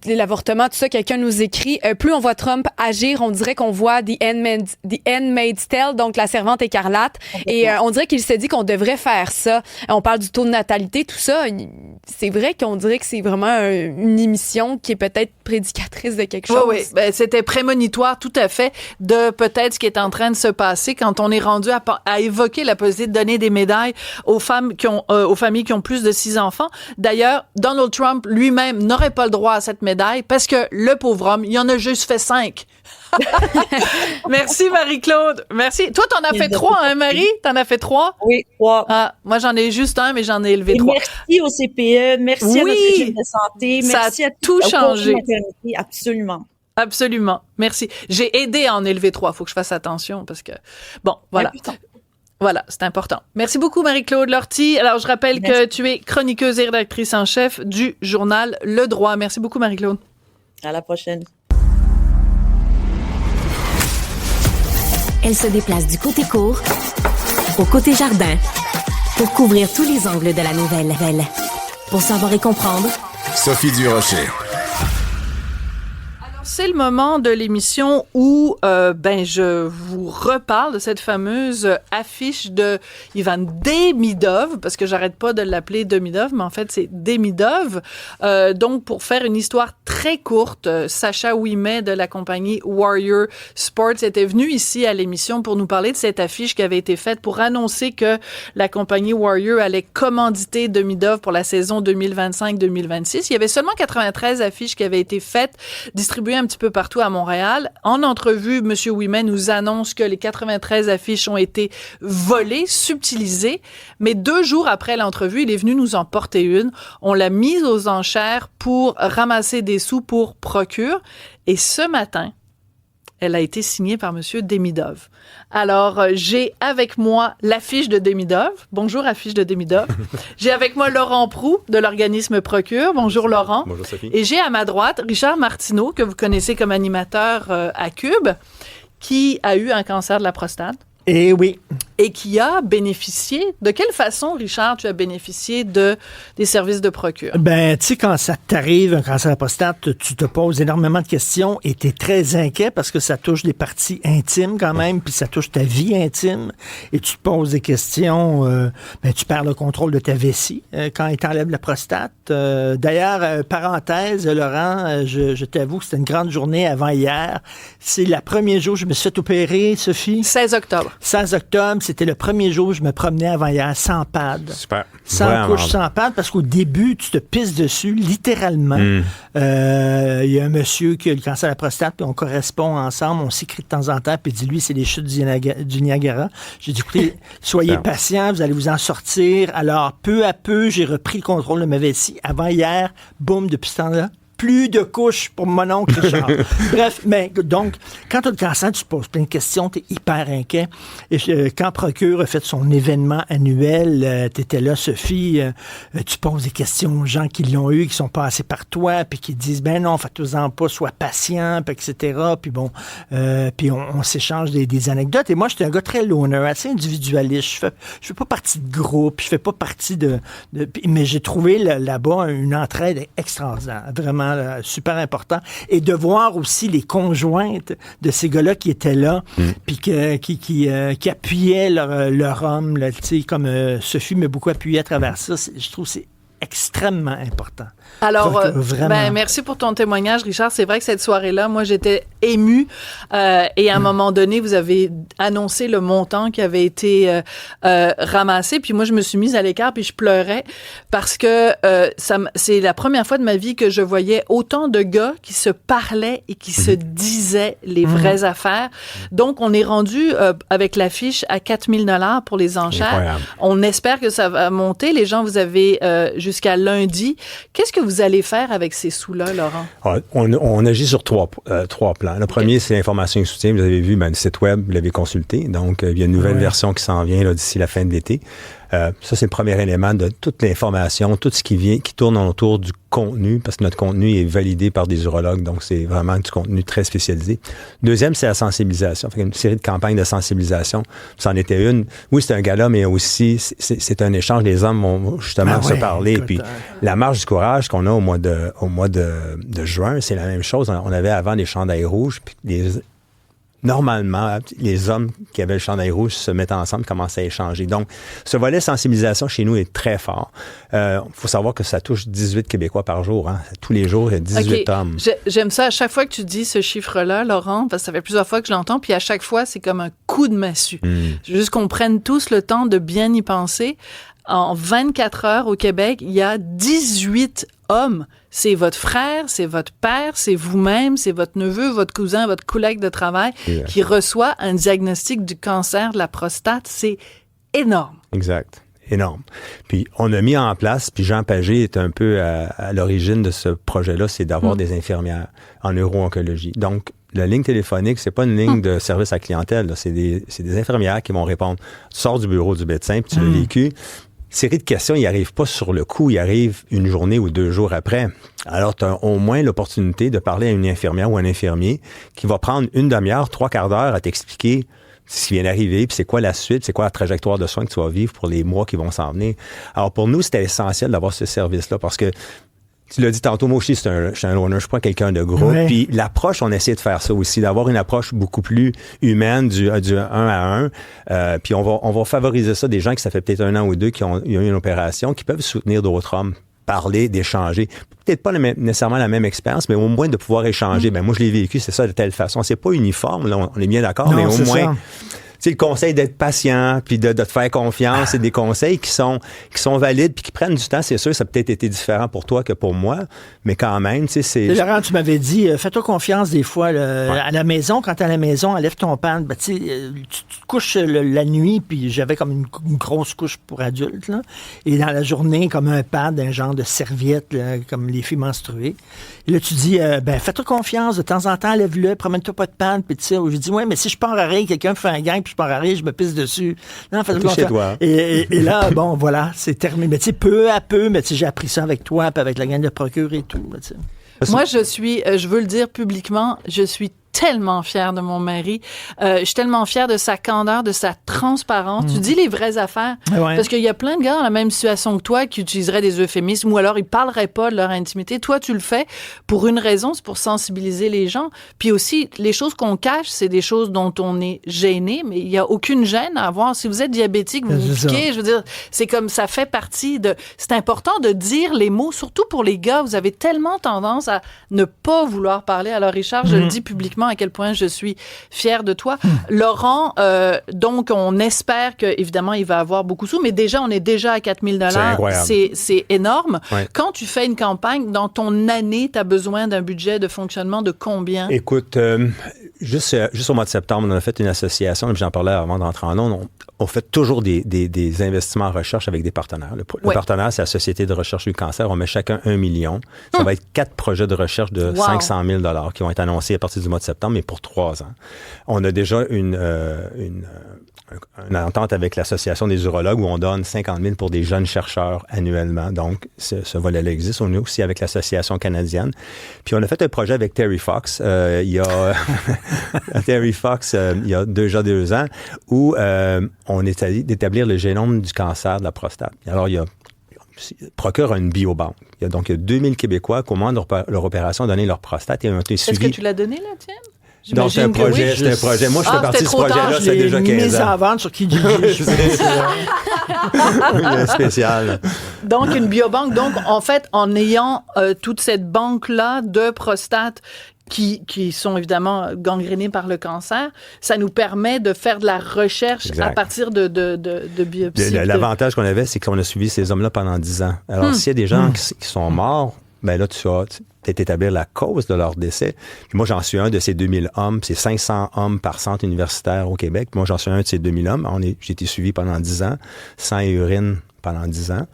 l'avortement, tout ça. Quelqu'un nous écrit, plus on voit Trump agir, on dirait qu'on voit The Handmaid's Tale, donc la servante écarlate. Et on dirait qu'il s'est dit qu'on devrait faire ça. On parle du taux de natalité, tout ça. C'est vrai qu'on dirait que c'est vraiment une émission qui est peut-être prédicatrice de quelque chose. Oui. Ben, c'était prémonitoire, tout à fait, de peut-être ce qui est en train de se passer quand on est rendu à évoquer la possibilité de donner des médailles aux femmes aux familles qui ont plus de 6 enfants. D'ailleurs, Donald Trump lui-même n'aurait pas le droit à cette médaille parce que le pauvre homme, il en a juste fait 5. Merci Marie-Claude. Merci. Toi, t'en as fait 3, hein, Marie? T'en as fait 3? Oui, 3. Ah, moi, j'en ai juste un, mais j'en ai élevé 3. Merci au CPE, merci à notre régime de santé, merci à tout changé. Absolument. Absolument. Merci. J'ai aidé à en élever 3. Faut que je fasse attention parce que, bon, voilà. Voilà, c'est important. Merci beaucoup, Marie-Claude Lortie. Alors, je rappelle que tu es chroniqueuse et rédactrice en chef du journal Le Droit. Merci beaucoup, Marie-Claude. À la prochaine. Elle se déplace du côté court au côté jardin pour couvrir tous les angles de la nouvelle. Pour savoir et comprendre, Sophie Durocher. C'est le moment de l'émission où je vous reparle de cette fameuse affiche de Ivan Demidov, parce que j'arrête pas de l'appeler Demidov, mais en fait c'est Demidov. Donc pour faire une histoire très courte, Sacha Ouimet de la compagnie Warrior Sports était venu ici à l'émission pour nous parler de cette affiche qui avait été faite pour annoncer que la compagnie Warrior allait commanditer Demidov pour la saison 2025-2026. Il y avait seulement 93 affiches qui avaient été faites, distribuées un petit peu partout à Montréal. En entrevue, M. Ouimet nous annonce que les 93 affiches ont été volées, subtilisées, mais 2 jours après l'entrevue, il est venu nous en porter une. On l'a mise aux enchères pour ramasser des sous pour Procure. Et ce matin, elle a été signée par M. Demidov. Alors, j'ai avec moi l'affiche de Demidov. Bonjour, affiche de Demidov. J'ai avec moi Laurent Proulx de l'organisme Procure. Bonjour, Laurent. Bonjour, Sophie. Et j'ai à ma droite Richard Martineau, que vous connaissez comme animateur à Cube, qui a eu un cancer de la prostate. Et oui. Et qui a bénéficié. De quelle façon, Richard, tu as bénéficié des services de procure? Ben, tu sais, quand ça t'arrive, un cancer de la prostate, tu te poses énormément de questions et tu es très inquiet parce que ça touche des parties intimes quand même, puis ça touche ta vie intime. Et tu te poses des questions, tu perds le contrôle de ta vessie quand il t'enlève la prostate. D'ailleurs, parenthèse, Laurent, je t'avoue que c'était une grande journée avant hier. C'est le premier jour où je me suis fait opérer, Sophie. 16 octobre. 16 octobre, c'était le premier jour où je me promenais avant hier sans pad. Super. Sans Vraiment. couche, sans pad, parce qu'au début, tu te pisses dessus, littéralement. Il y a un monsieur qui a le cancer de la prostate, puis on correspond ensemble, on s'écrit de temps en temps, puis il dit, lui, c'est les chutes du Niagara. J'ai dit, écoutez, soyez patient, vous allez vous en sortir. Alors, peu à peu, j'ai repris le contrôle de ma vessie. Avant hier, boum, depuis ce temps-là, plus de couches pour mon oncle Richard. Bref, mais donc, quand tu as le cancer, tu te poses plein de questions, tu es hyper inquiet. Et quand Procure a fait son événement annuel, tu étais là, Sophie, tu poses des questions aux gens qui l'ont eu, qui sont passés par toi, puis qui disent, ben non, faites-en pas, sois patient, puis etc. Puis bon, puis on s'échange des anecdotes. Et moi, j'étais un gars très loner, assez individualiste. Je fais pas partie de groupe, je fais pas partie mais j'ai trouvé là-bas une entraide extraordinaire, vraiment super important. Et de voir aussi les conjointes de ces gars-là qui étaient là, puis qui appuyaient leur homme, là, comme Sophie m'a beaucoup appuyé à travers ça. Je trouve que c'est extrêmement important. Alors, vraiment. merci pour ton témoignage, Richard. C'est vrai que cette soirée-là, moi, j'étais émue. Et à un moment donné, vous avez annoncé le montant qui avait été ramassé. Puis moi, je me suis mise à l'écart puis je pleurais parce que c'est la première fois de ma vie que je voyais autant de gars qui se parlaient et qui se disaient les vraies affaires. Donc, on est rendu avec l'affiche à 4 000 $ pour les enchères. Incroyable. On espère que ça va monter. Les gens, vous avez jusqu'à lundi. Qu'est-ce que vous allez faire avec ces sous-là, Laurent? On agit sur trois plans. Le premier, c'est l'information et soutien. Vous avez vu, le site web, vous l'avez consulté. Donc, il y a une nouvelle version qui s'en vient là, d'ici la fin de l'été. Ça, c'est le premier élément de toute l'information, tout ce qui tourne autour du contenu, parce que notre contenu est validé par des urologues, donc c'est vraiment du contenu très spécialisé. Deuxième, c'est la sensibilisation. Fait une série de campagnes de sensibilisation. C'en était une. Oui, c'est un gala, mais aussi, c'est un échange. Les hommes vont justement se parler. Puis la marche du courage qu'on a au mois de juin, c'est la même chose. On avait avant des chandails rouges, puis normalement, les hommes qui avaient le chandail rouge se mettent ensemble, commencent à échanger. Donc, ce volet sensibilisation chez nous est très fort. Faut savoir que ça touche 18 Québécois par jour. Hein. Tous les jours, il y a 18 hommes. J'aime ça à chaque fois que tu dis ce chiffre-là, Laurent, parce que ça fait plusieurs fois que je l'entends, puis à chaque fois, c'est comme un coup de massue. Juste qu'on prenne tous le temps de bien y penser. En 24 heures au Québec, il y a 18 hommes. C'est votre frère, c'est votre père, c'est vous-même, c'est votre neveu, votre cousin, votre collègue de travail qui reçoit un diagnostic du cancer de la prostate. C'est énorme. Exact. Énorme. Puis, on a mis en place, puis Jean Pagé est un peu à l'origine de ce projet-là, c'est d'avoir des infirmières en neuro-oncologie. Donc, la ligne téléphonique, c'est pas une ligne de service à clientèle, là. C'est des infirmières qui vont répondre. Tu sors du bureau du médecin, puis tu l'as vécu. Série de questions, ils n'arrivent pas sur le coup, ils arrivent une journée ou 2 jours après. Alors, tu as au moins l'opportunité de parler à une infirmière ou un infirmier qui va prendre une demi-heure, 3/4 d'heure à t'expliquer ce qui vient d'arriver, puis c'est quoi la suite, c'est quoi la trajectoire de soins que tu vas vivre pour les mois qui vont s'en venir. Alors, pour nous, c'était essentiel d'avoir ce service-là parce que tu l'as dit tantôt, moi aussi, je suis un loner, je suis pas quelqu'un de groupe. Ouais. Puis l'approche, on essaie de faire ça aussi, d'avoir une approche beaucoup plus humaine, du 1 à 1. Puis on va favoriser ça des gens qui ça fait peut-être 1 an ou 2 qui ont eu une opération, qui peuvent soutenir d'autres hommes, parler, d'échanger. Peut-être pas nécessairement la même expérience, mais au moins de pouvoir échanger. Ben moi, je l'ai vécu, c'est ça de telle façon. C'est pas uniforme, là, on est bien d'accord, mais au moins... Tu sais, le conseil d'être patient, puis de te faire confiance, c'est des conseils qui sont valides, puis qui prennent du temps. C'est sûr, ça a peut-être été différent pour toi que pour moi, mais quand même, tu sais, c'est... Laurent, tu m'avais dit, fais-toi confiance des fois. À la maison, quand t'es à la maison, enlève ton pad. Ben, tu te couches la nuit, puis j'avais comme une grosse couche pour adultes, là. Et dans la journée, comme un pad, un genre de serviette, là, comme les filles menstruées. Et là, tu dis, fais-toi confiance, de temps en temps, lève-le, promène-toi pas de pad, puis tu sais, je dis, ouais, mais si je pars à rien, quelqu'un me fait un gang, puis je pars à rien, je me pisse dessus. Non, fais-toi confiance. Et là, bon, voilà, c'est terminé. Mais tu sais, peu à peu, mais tu sais, j'ai appris ça avec toi, puis avec la gang de Procure et tout, tu sais. Moi, je veux le dire publiquement, je suis tellement fière de mon mari. Je suis tellement fière de sa candeur, de sa transparence. Tu dis les vraies affaires. Ouais. Parce qu'il y a plein de gars dans la même situation que toi qui utiliseraient des euphémismes ou alors ils parleraient pas de leur intimité. Toi, tu le fais pour une raison, c'est pour sensibiliser les gens. Puis aussi, les choses qu'on cache, c'est des choses dont on est gêné, mais il y a aucune gêne à avoir. Si vous êtes diabétique, vous vous piquez, je veux dire, c'est comme ça fait partie de... C'est important de dire les mots, surtout pour les gars. Vous avez tellement tendance à ne pas vouloir parler. Alors, Richard, je le dis publiquement à quel point je suis fière de toi. Laurent, donc, on espère que, évidemment, il va avoir beaucoup de sous, mais déjà, on est déjà à 4 000 $. C'est incroyable. C'est énorme. Ouais. Quand tu fais une campagne, dans ton année, tu as besoin d'un budget de fonctionnement de combien? Écoute, juste au mois de septembre, on a fait une association, et j'en parlais avant d'entrer en ondes, on fait toujours des investissements en recherche avec des partenaires. Le partenaire, c'est la Société de recherche du cancer. On met chacun 1 million. Ça va être 4 projets de recherche de 500 000 $ qui vont être annoncés à partir du mois de septembre, mais pour 3 ans. On a déjà une entente avec l'Association des urologues où on donne 50 000 pour des jeunes chercheurs annuellement. Donc, ce volet-là existe. On est aussi avec l'Association canadienne. Puis, on a fait un projet avec Terry Fox il y a Terry Fox il y a déjà 2 ans où on est allé d'établir le génome du cancer de la prostate. Alors, il procure une biobanque. Il y a 2000 Québécois qui, au moment de leur opération, ont donné leur prostate et ont été suivis. Est-ce que tu l'as donné, la tienne? Donc, c'est un projet. Moi, je fais partie de ce projet-là, ça fait déjà 15 ans. Mise en vente sur Kijiji. Spécial. Donc, une biobanque. Donc, en fait, en ayant toute cette banque-là de prostates qui sont évidemment gangrénées par le cancer, ça nous permet de faire de la recherche à partir de biopsies. L'avantage qu'on avait, c'est qu'on a suivi ces hommes-là pendant 10 ans. Alors, s'il y a des gens qui sont morts, ben là, tu vas peut-être établir la cause de leur décès. Puis moi, j'en suis un de ces 2000 hommes. C'est 500 hommes par centre universitaire au Québec. Moi, j'en suis un de ces 2000 hommes. J'ai été suivi pendant 10 ans, sang et urine pendant 10 ans.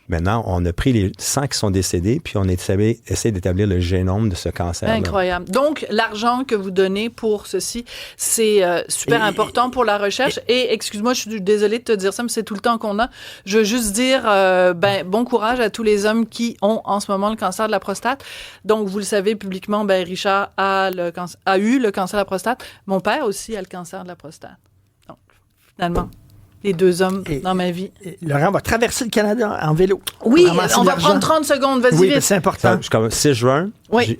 Maintenant, on a pris les 100 qui sont décédés, puis on essaie d'établir le génome de ce cancer. Incroyable. Donc, l'argent que vous donnez pour ceci, c'est super important pour la recherche. Et excuse-moi, je suis désolée de te dire ça, mais c'est tout le temps qu'on a. Je veux juste dire, bon courage à tous les hommes qui ont en ce moment le cancer de la prostate. Donc, vous le savez publiquement, Richard a eu le cancer de la prostate. Mon père aussi a le cancer de la prostate. Donc, finalement... Les 2 hommes dans ma vie. Laurent va traverser le Canada en vélo. Oui, on va prendre 30 secondes. Vas-y, vite. C'est important. Comme 6 juin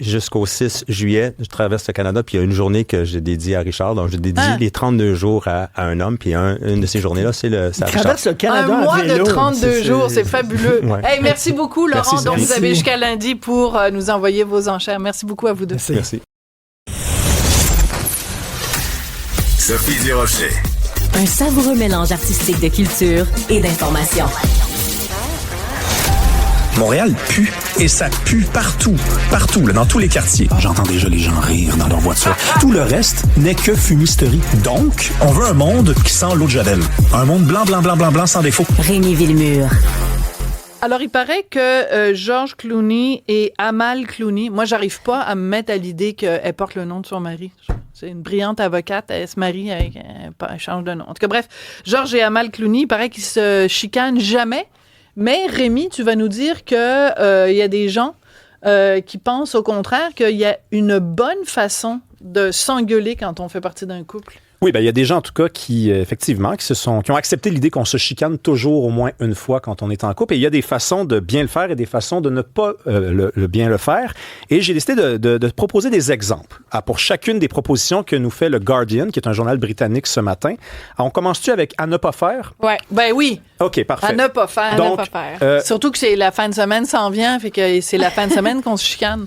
jusqu'au 6 juillet, je traverse le Canada. Puis il y a une journée que j'ai dédiée à Richard. Donc, je dédie les 32 jours à un homme. Puis une de ces journées-là, c'est à Richard. Traverse le Canada un mois en vélo. De 32 jours, c'est fabuleux. Ouais. Merci beaucoup, Laurent. Donc, vous avez jusqu'à lundi pour nous envoyer vos enchères. Merci beaucoup à vous deux. Merci. Sophie Durocher. Un savoureux mélange artistique de culture et d'information. Montréal pue, et ça pue partout, là, dans tous les quartiers. J'entends déjà les gens rire dans leur voiture. Tout le reste n'est que fumisterie. Donc, on veut un monde qui sent l'eau de Javel. Un monde blanc, sans défaut. Rémi Villemur. Alors, il paraît que George Clooney et Amal Clooney, moi, j'arrive pas à me mettre à l'idée qu'elle porte le nom de son mari. C'est une brillante avocate, elle se marie avec elle change de nom. En tout cas, bref, George et Amal Clooney, il paraît qu'ils se chicanent jamais. Mais Rémi, tu vas nous dire que y a des gens qui pensent au contraire qu'il y a une bonne façon de s'engueuler quand on fait partie d'un couple. Oui, il y a des gens en tout cas qui ont accepté l'idée qu'on se chicane toujours au moins une fois quand on est en couple. Et il y a des façons de bien le faire et des façons de ne pas bien le faire. Et j'ai décidé de proposer des exemples pour chacune des propositions que nous fait le Guardian, qui est un journal britannique ce matin. Alors, on commence-tu avec à ne pas faire? Ouais, oui. OK, parfait. À ne pas faire. Donc, à ne pas faire. Surtout que c'est la fin de semaine s'en vient, fait que c'est la fin de semaine qu'on se chicane.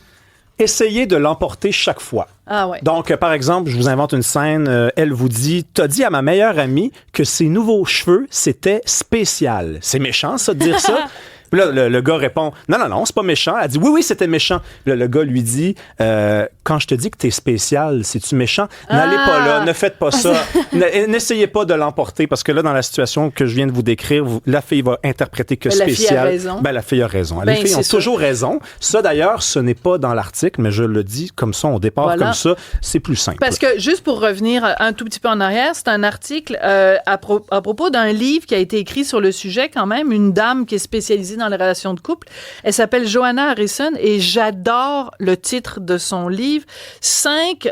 Essayez de l'emporter chaque fois. Ah ouais. Donc, par exemple, je vous invente une scène. Elle vous dit, t'as dit à ma meilleure amie que ses nouveaux cheveux, c'était spécial. C'est méchant, ça, de dire ça? Puis là, le gars répond, non, c'est pas méchant. Elle dit, oui, c'était méchant. Puis là, le gars lui dit, quand je te dis que t'es spécial, c'est-tu méchant? N'allez pas là, ne faites pas ça. N'essayez pas de l'emporter, parce que là, dans la situation que je viens de vous décrire, la fille va interpréter que spécial. La fille a raison. La fille a raison. Les filles ont toujours raison. Ça, d'ailleurs, ce n'est pas dans l'article, mais je le dis comme ça, on départ comme ça, c'est plus simple. Parce que, juste pour revenir un tout petit peu en arrière, c'est un article à propos d'un livre qui a été écrit sur le sujet, quand même, une dame qui est spécialisée dit dans les relations de couple. Elle s'appelle Johanna Harrison et j'adore le titre de son livre. 5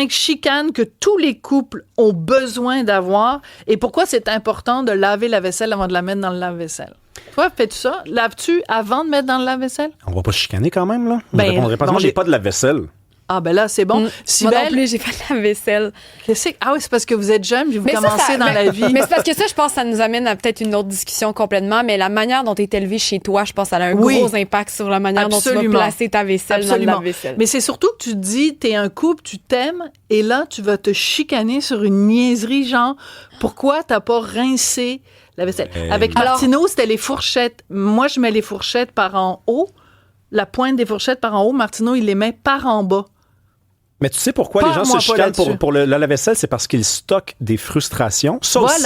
chicanes que tous les couples ont besoin d'avoir et pourquoi c'est important de laver la vaisselle avant de la mettre dans le lave-vaisselle. Toi, fais-tu ça? Laves-tu avant de mettre dans le lave-vaisselle? On va pas chicaner quand même, là? Ben, Je répondrai pas. Moi, j'ai pas de lave-vaisselle. Ah, ben là, c'est bon. Moi non plus, j'ai pas de la vaisselle. Ah oui, c'est parce que vous êtes jeune, puis vous commencez dans la vie. Mais c'est parce que ça, je pense que ça nous amène à peut-être une autre discussion complètement, mais la manière dont tu es élevé chez toi, je pense que ça a un gros impact sur la manière dont tu vas placer ta vaisselle dans le lave-vaisselle. Mais c'est surtout que tu te dis, t'es un couple, tu t'aimes, et là, tu vas te chicaner sur une niaiserie, genre, pourquoi t'as pas rincé la vaisselle? Avec Martineau, c'était les fourchettes. Moi, je mets les fourchettes par en haut, la pointe des fourchettes par en haut. Martineau, il les met par en bas. Mais tu sais pourquoi les gens se chicanent pour la lave-vaisselle? C'est parce qu'ils stockent des frustrations. Ça aussi,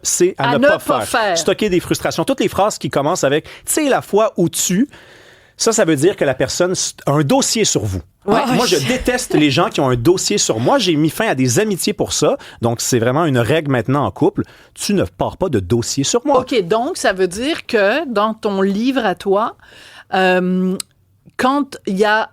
c'est à ne pas faire. Stocker des frustrations. Toutes les phrases qui commencent avec « tu sais, la fois où tu », ça veut dire que la personne a un dossier sur vous. Ouais. Moi, je déteste les gens qui ont un dossier sur moi. J'ai mis fin à des amitiés pour ça. Donc, c'est vraiment une règle maintenant en couple. Tu ne pars pas de dossier sur moi. OK, donc ça veut dire que dans ton livre à toi... quand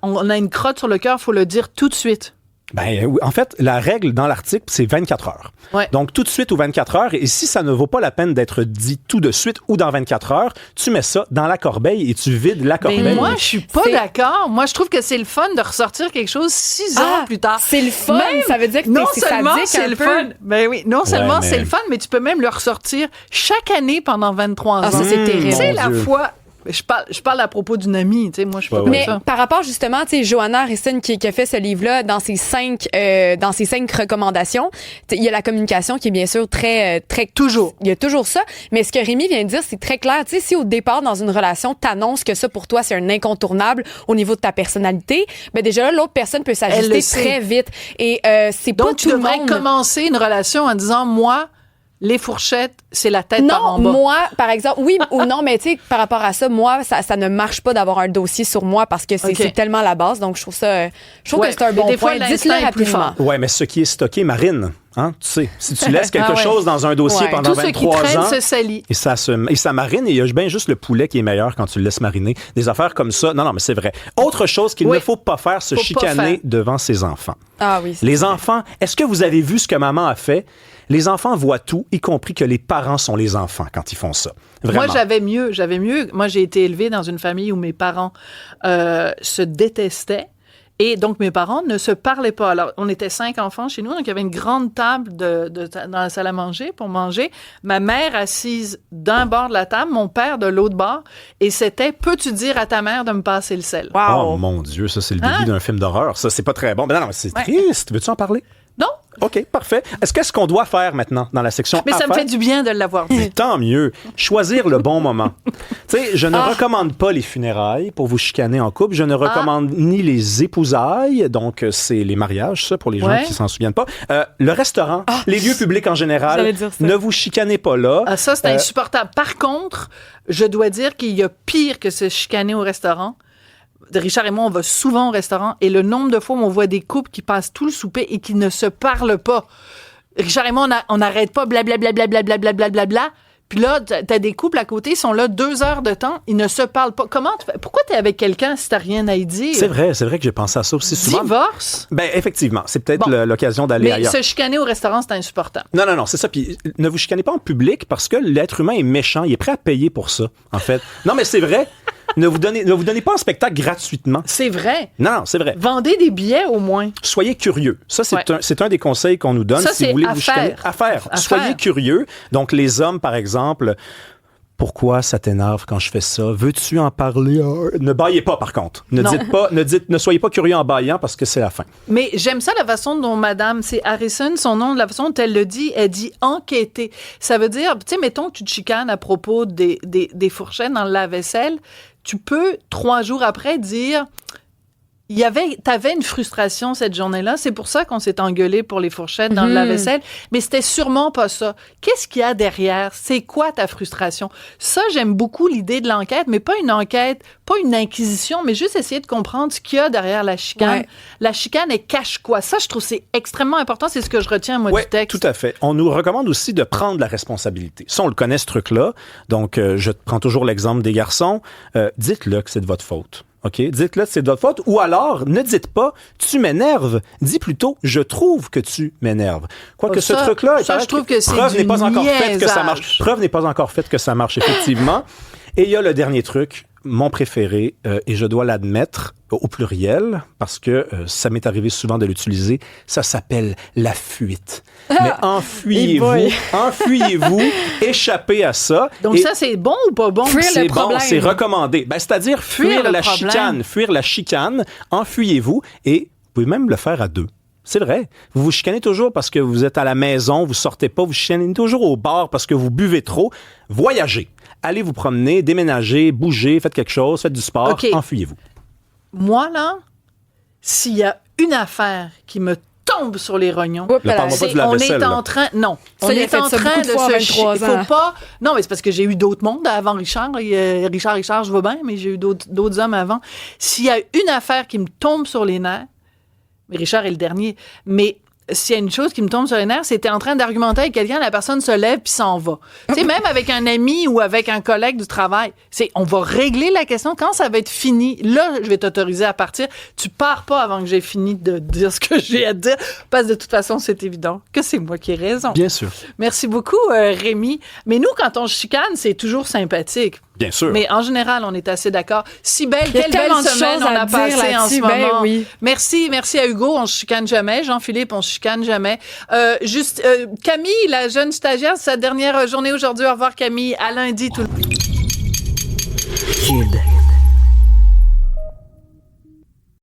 on a une crotte sur le cœur, il faut le dire tout de suite. Ben, en fait, la règle dans l'article, c'est 24 heures. Ouais. Donc, tout de suite ou 24 heures. Et si ça ne vaut pas la peine d'être dit tout de suite ou dans 24 heures, tu mets ça dans la corbeille et tu vides la corbeille. Mais moi, je suis pas d'accord. Moi, je trouve que c'est le fun de ressortir quelque chose 6 ans plus tard. C'est le fun. Ça veut dire que non c'est seulement sadique c'est le fun. Ben oui, non seulement c'est le fun, mais tu peux même le ressortir chaque année pendant 23 ans. Ah, ça, c'est terrible. C'est la fois... Je parle à propos d'une amie, tu sais, moi je suis pas mais ça. Par rapport justement, tu sais, Johanna Harrison qui a fait ce livre-là, dans ses 5 recommandations, il y a la communication qui est bien sûr très toujours. Il y a toujours ça, mais ce que Rémi vient de dire, c'est très clair. Tu sais, si au départ dans une relation, t'annonces que ça pour toi c'est un incontournable au niveau de ta personnalité, ben déjà là l'autre personne peut s'ajuster très vite et c'est pas tout le monde. Donc tu devrais commencer une relation en disant moi les fourchettes, c'est la tête par en bas. Non, moi, par exemple, oui ou non, mais tu sais, par rapport à ça, moi, ça ne marche pas d'avoir un dossier sur moi parce que c'est tellement la base. Donc, je trouve que c'est un bon point. Dites-le rapidement. Ouais, mais ce qui est stocké marine. Hein, tu sais, si tu laisses quelque chose dans un dossier pendant 23 ans... Tout ce qui traîne se salit. Et ça marine, et il y a bien juste le poulet qui est meilleur quand tu le laisses mariner. Des affaires comme ça, non, mais c'est vrai. Autre chose qu'il ne faut pas faire, se chicaner devant ses enfants. Ah oui. Les enfants, est-ce que vous avez vu ce que maman a fait? Les enfants voient tout, y compris que les parents sont les enfants quand ils font ça. Vraiment. Moi, j'avais mieux. Moi, j'ai été élevée dans une famille où mes parents se détestaient. Et donc, mes parents ne se parlaient pas. Alors, on était 5 enfants chez nous, donc il y avait une grande table dans la salle à manger pour manger. Ma mère assise d'un bord de la table, mon père de l'autre bord, et c'était « Peux-tu dire à ta mère de me passer le sel? » Wow. Oh mon Dieu, ça c'est le début d'un film d'horreur. Ça, c'est pas très bon. Ben non, c'est triste. Veux-tu en parler? Non. OK, parfait. Qu'est-ce qu'on doit faire maintenant dans la section Mais ça me fait du bien de l'avoir dit. Tant mieux. Choisir le bon moment. Tu sais, je ne recommande pas les funérailles pour vous chicaner en couple. Je ne recommande ni les épousailles, donc c'est les mariages, ça, pour les gens qui s'en souviennent pas. Le restaurant, les lieux publics en général, ne vous chicanez pas là. Ah, ça, c'est insupportable. Par contre, je dois dire qu'il y a pire que se chicaner au restaurant. Richard et moi, on va souvent au restaurant et le nombre de fois où on voit des couples qui passent tout le souper et qui ne se parlent pas. Richard et moi, on n'arrête pas blablabla. Puis là, t'as des couples à côté, ils sont là 2 heures de temps, ils ne se parlent pas. Pourquoi t'es avec quelqu'un si t'as rien à y dire? C'est vrai que j'ai pensé à ça aussi souvent. Divorce? Ben, effectivement, c'est peut-être l'occasion d'aller ailleurs. Mais se chicaner au restaurant, c'est insupportable. Non, c'est ça. Puis ne vous chicanez pas en public parce que l'être humain est méchant, il est prêt à payer pour ça, en fait. Non, mais c'est vrai. Ne vous donnez pas un spectacle gratuitement. C'est vrai. Non, c'est vrai. Vendez des billets au moins. Soyez curieux. Ça, c'est un des conseils qu'on nous donne. Ça, si vous voulez vous chicaner. À faire. Soyez curieux. Donc, les hommes, par exemple, pourquoi ça t'énerve quand je fais ça? Veux-tu en parler? Ne baillez pas, par contre. Ne soyez pas curieux en baillant parce que c'est la fin. Mais j'aime ça la façon dont madame, c'est Harrison, son nom, la façon dont elle le dit, elle dit enquêter. Ça veut dire, tu sais, mettons que tu te chicanes à propos des fourchettes dans le lave-vaisselle, tu peux 3 jours après dire T'avais une frustration cette journée-là. C'est pour ça qu'on s'est engueulé pour les fourchettes dans le lave-vaisselle. Mais c'était sûrement pas ça. Qu'est-ce qu'il y a derrière? C'est quoi ta frustration? Ça, j'aime beaucoup l'idée de l'enquête, mais pas une enquête, pas une inquisition, mais juste essayer de comprendre ce qu'il y a derrière la chicane. Ouais. La chicane, elle cache quoi? Ça, je trouve que c'est extrêmement important. C'est ce que je retiens, moi, du texte. Tout à fait. On nous recommande aussi de prendre la responsabilité. Ça, on le connaît, ce truc-là. Donc, je prends toujours l'exemple des garçons. Dites-le que c'est de votre faute. OK? Dites-le, c'est de votre faute. Ou alors, ne dites pas, tu m'énerves. Dis plutôt, je trouve que tu m'énerves. Quoique ce truc-là, je trouve que c'est preuve n'est pas encore faite que ça niaisage. marche. Preuve n'est pas encore faite que ça marche, effectivement. Et il y a le dernier truc, mon préféré, et je dois l'admettre au pluriel, parce que ça m'est arrivé souvent de l'utiliser, ça s'appelle la fuite. Mais enfuyez-vous, échappez à ça. Donc ça, c'est bon ou pas bon? C'est bon, c'est recommandé. C'est-à-dire fuir la chicane, enfuyez-vous, et vous pouvez même le faire à deux. C'est vrai. Vous vous chicanez toujours parce que vous êtes à la maison, vous sortez pas, vous chicanez toujours au bar parce que vous buvez trop. Voyagez. Allez vous promener, déménager, bougez, faites quelque chose, faites du sport, enfuyez-vous. Moi, là, s'il y a une affaire qui me tombe sur les rognons, on est en train... Non. On est en train de se... Faut pas... Non, mais c'est parce que j'ai eu d'autres mondes avant Richard. Richard, je vais bien, mais j'ai eu d'autres hommes avant. S'il y a une affaire qui me tombe sur les nerfs, mais Richard est le dernier, mais s'il y a une chose qui me tombe sur les nerfs, c'est que t'es en train d'argumenter avec quelqu'un, la personne se lève puis s'en va. Tu sais, même avec un ami ou avec un collègue du travail, on va régler la question quand ça va être fini. Là, je vais t'autoriser à partir. Tu pars pas avant que j'ai fini de dire ce que j'ai à dire, parce que de toute façon, c'est évident que c'est moi qui ai raison. Bien sûr. Merci beaucoup, Rémi. Mais nous, quand on chicane, c'est toujours sympathique. Bien sûr. Mais en général, on est assez d'accord. Si belle, quelle belle semaine on a passée en ce moment. Oui. Merci à Hugo, on se chicane jamais. Jean-Philippe, on se chicane jamais. Camille, la jeune stagiaire, sa dernière journée aujourd'hui. Au revoir Camille, à lundi tout le monde.